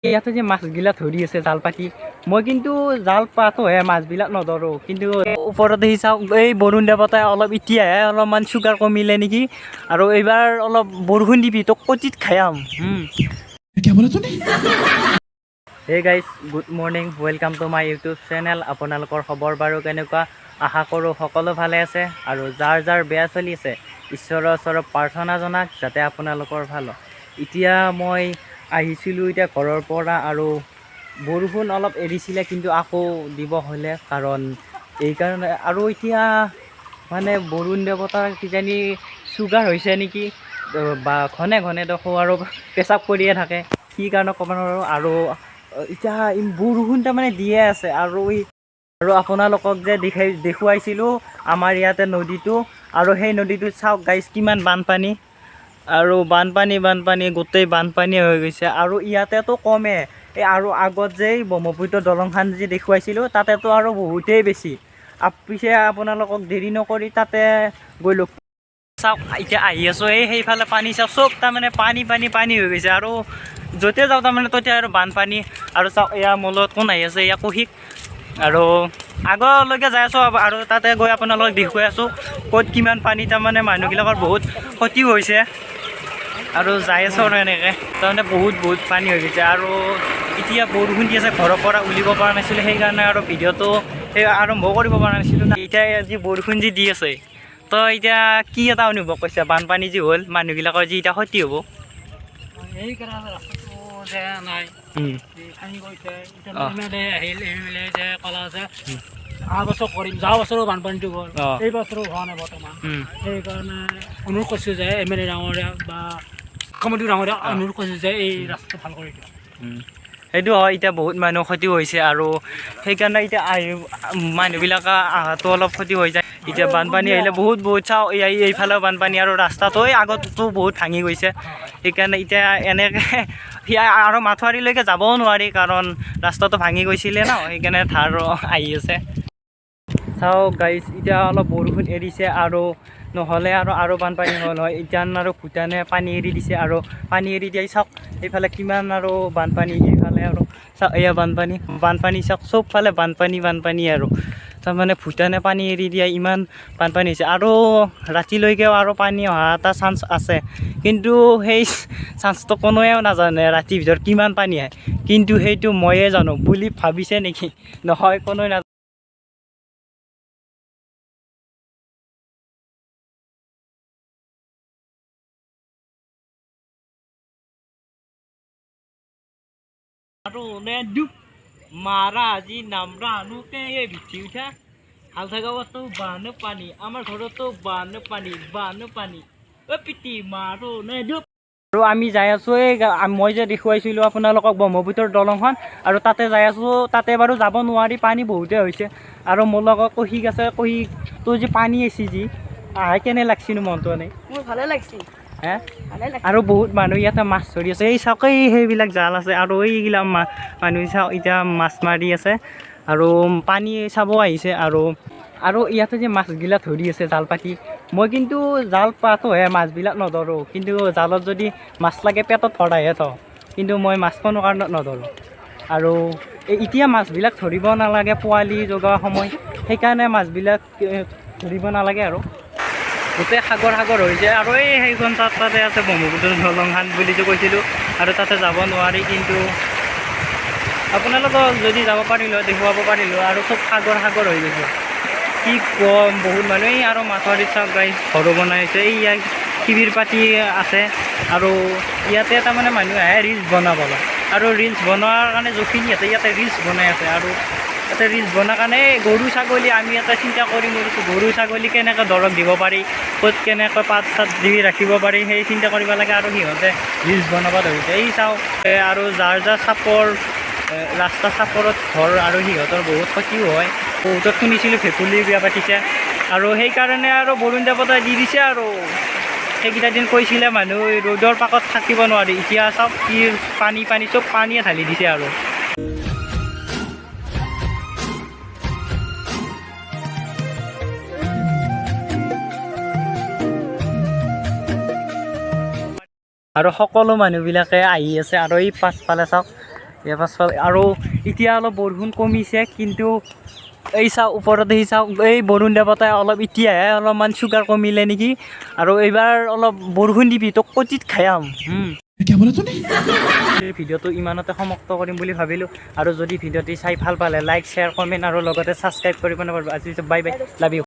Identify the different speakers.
Speaker 1: ইয়াতে যে মাছগিলা ধৰি আছে জাল পাতি মই কিন্তু জাল পাতোহে মাছবিলাক নধৰোঁ কিন্তু ওপৰত দেখি চাওক এই বৰুণ দেৱতাই অলপ এতিয়াহে অলপমান চুগাৰ কমিলে নেকি আৰু এইবাৰ অলপ বৰষুণ দিবি তোক কচিত খায়াম hey guys good morning welcome to my YouTube channel. আপোনালোকৰ খবৰ বাৰু কেনেকুৱা? আশা কৰোঁ সকলো ভালে আছে আৰু যাৰ যাৰ বেয়া চলি আছে ঈশ্বৰৰ ওচৰত প্ৰাৰ্থনা জনাক যাতে আপোনালোকৰ ভাল হয়। এতিয়া মই আহিছিলোঁ এতিয়া ঘৰৰ পৰা আৰু বৰষুণ অলপ এৰিছিলে কিন্তু আকৌ দিব হ'লে কাৰণ এইকাৰণে আৰু এতিয়া মানে বৰুণ দেৱতাৰ কিজানি চুগাৰ হৈছে নেকি বা ঘনে ঘনে দেখোঁ আৰু পেচাব কৰিয়ে থাকে কি কাৰণে ক'ব নোৱাৰোঁ। আৰু এতিয়া বৰষুণ তাৰমানে দিয়ে আছে আৰু আপোনালোকক যে দেখুৱাইছিলোঁ আমাৰ ইয়াতে নদীটো আৰু সেই নদীটোত চাওক গাইজ কিমান বানপানী আৰু বানপানী গোটেই বানপানী হৈ গৈছে আৰু ইয়াতেতো কমে এই আৰু আগত যে ব্ৰহ্মপুত্ৰ দলংখন যে দেখুৱাইছিলোঁ তাতেতো আৰু বহুতেই বেছি। পিছে আপোনালোকক দেৰি নকৰি তাতে গৈ লগ চাওক এতিয়া আহি আছোঁ সেইফালে পানী চাওক চব তাৰমানে পানী হৈ গৈছে আৰু য'তে যাওঁ তাৰমানে ত'তে আৰু বানপানী আৰু চাওক এয়া মলত কোন আহি আছে এয়া কৌশিক আৰু আগলৈকে যাই আছোঁ আৰু তাতে গৈ আপোনালোকক দেখুৱাই আছোঁ ক'ত কিমান পানী তাৰমানে মানুহবিলাকৰ বহুত ক্ষতিও হৈছে আৰু যাই আছোঁ আৰু এনেকৈ তাৰমানে বহুত পানী হৈ গৈছে আৰু এতিয়া বৰষুণ দি আছে ঘৰৰ পৰা উলিব পৰা নাছিলোঁ সেইকাৰণে আৰু ভিডিঅ'টো আৰম্ভ কৰিব পৰা নাছিলোঁ না। এতিয়া যি বৰষুণ যি দি আছে তো এতিয়া কি এটা অনুভৱ কৰিছে বানপানী যি হ'ল মানুহবিলাকৰ যি এতিয়া ক্ষতি হ'ব
Speaker 2: অহা বছৰ কৰিম যোৱা বছৰো বানপানীটো গ'ল এই বছৰো হোৱা নাই বৰ্তমান সেইকাৰণে অনুৰোধ কৰিছোঁ যে MLA ডাঙৰীয়া বা মুখ্যমন্ত্ৰী ডাঙৰীয়া অনুৰোধ কৰিছোঁ যে এই ৰাস্তাটো ভাল কৰি দিয়ক।
Speaker 1: সেইটো হয় এতিয়া বহুত মানুহ ক্ষতি হৈছে আৰু সেইকাৰণে এতিয়া মানুহবিলাক অহাটো অলপ ক্ষতি হৈ যায়। এতিয়া বানপানী আহিলে বহুত চাওঁ এইফালেও বানপানী আৰু ৰাস্তাটো আগতো বহুত ভাঙি গৈছে সেইকাৰণে এতিয়া এনেকৈ আৰু মাথাউৰিলৈকে যাবও নোৱাৰি কাৰণ ৰাস্তাটো ভাঙি গৈছিলে ন সেইকাৰণে ধাৰ আহি আছে। চাওক গাইজ এতিয়া অলপ বৰষুণ এৰিছে আৰু নহ'লে আৰু বানপানী হ'ল হয়। এতিয়া আৰু ভূটানে পানী এৰি দিছে আৰু পানী এৰি দিয়াই চাওক এইফালে কিমান আৰু বানপানী এইফালে আৰু চাওক এয়া বানপানী চাওক চবফালে বানপানী আৰু তাৰমানে ভূটানে পানী এৰি দিয়া ইমান বানপানী হৈছে আৰু ৰাতিলৈকেও আৰু পানী অহা এটা চান্স আছে কিন্তু সেই চান্সটো কোনোৱেও নাজানে ৰাতিৰ ভিতৰত কিমান পানী আহে কিন্তু সেইটো ময়ে জানো বুলি ভাবিছে নেকি? নহয় কোনোৱে নাজানে। আৰু দুখ মাৰা আজি নামৰা আনোতে এই ভিঠি উঠা হাল থাকাবতো বানো পানী আমাৰ ঘৰতো বানো পানী পিটি মাৰো নে দুখ। আৰু আমি যাই আছোঁ মই যে দেখুৱাইছিলোঁ আপোনালোকক ব্ৰহ্মপুত্ৰৰ দলংখন আৰু তাতে যাই আছোঁ তাতে বাৰু যাব নোৱাৰি পানী বহুতে হৈছে আৰু মোৰ লগত কৌশিক আছে। কৌশিক তোৰ যি পানী আহিছে যি কেনে লাগছিনো মনটো এনেই?
Speaker 3: মোৰ ভালে লাগিছে
Speaker 1: হে আৰু বহুত মানুহ ইয়াতে মাছ ধৰি আছে এই চাওক সেইবিলাক জাল আছে আৰু এইগিলা মানুহ চাওক এতিয়া মাছ মাৰি আছে আৰু পানী চাব আহিছে আৰু ইয়াতে যে মাছগিলা ধৰি আছে জাল পাতি মই কিন্তু জাল পাতোহে মাছবিলাক নধৰোঁ কিন্তু জালত যদি মাছ লাগে পেটত ভৰাইহে থওঁ কিন্তু মই মাছ কোনো কাৰণত নধৰোঁ আৰু এতিয়া মাছবিলাক ধৰিব নালাগে পোৱালি জগোৱা সময় সেইকাৰণে মাছবিলাক ধৰিব নালাগে আৰু গোটেই সাগৰ হৈছে আৰু সেইখন তাতে আছে ব্ৰহ্মপুত্ৰ দলংখন বুলি যে কৈছিলোঁ আৰু তাতে যাব নোৱাৰি কিন্তু আপোনালোকক যদি যাব পাৰিলোঁ দেখুৱাব পাৰিলোঁ আৰু চব সাগৰ হৈ গৈছে কি কম বহুত মানুহ আৰু মাথাউৰিত চাওক গাইজ ঘৰো বনাইছে ইয়াত শিবিৰ পাতি আছে আৰু ইয়াতে তাৰমানে মানুহ আহে ৰিলচ বনাবলৈ আৰু ৰিলচ বনোৱাৰ কাৰণে যিখিনি ইয়াতে ৰিলচ বনাই আছে আৰু ইয়াতে ৰিলচ বনোৱাৰ কাৰণে গৰু ছাগলী আমি এটা চিন্তা কৰি মৰিছোঁ গৰু ছাগলী কেনেকৈ দৰৱ দিব পাৰি ক'ত কেনেকৈ পাত চাত দি ৰাখিব পাৰি সেই চিন্তা কৰিব লাগে আৰু সিহঁতে ৰিলচ বনাব ধৰিছে এই চাওক আৰু যাৰ চাপৰ ৰাস্তা চাপৰত ঘৰ আৰু সিহঁতৰ বহুত ক্ষতিও হয়। বহুতত শুনিছিলোঁ ভেকুলীৰ বিয়া পাতিছে আৰু সেইকাৰণে আৰু বৰুণ দেৱতাই দি দিছে আৰু সেইকেইটা দিন কৈছিলে মানুহ ৰ'দৰ পাকত থাকিব নোৱাৰি এতিয়া চাওক কি পানী চব পানীয়ে ঢালি দিছে আৰু সকলো মানুহবিলাকে আহি আছে আৰু এই পাছফালে চাওক ইয়াৰ পাছত আৰু এতিয়া অলপ বৰষুণ কমিছে, কিন্তু এই চাওক ওপৰত দেখি চাওক, এই বৰুণ দেৱতাই অলপ এতিয়াহে অলপমান চুগাৰ কমিলে নেকি, আৰু এইবাৰ অলপ বৰষুণ দিবি তোক কটিত খায়াম। এই ভিডিঅ'টো ইমানতে সমাপ্ত কৰিম বুলি ভাবিলোঁ, আৰু যদি ভিডিঅ'টি চাই ভাল পালে লাইক শ্বেয়াৰ কমেণ্ট আৰু লগতে ছাবস্ক্ৰাইব কৰিব নাপাহৰিব। আজি বাই বাই, লাভ ইউ।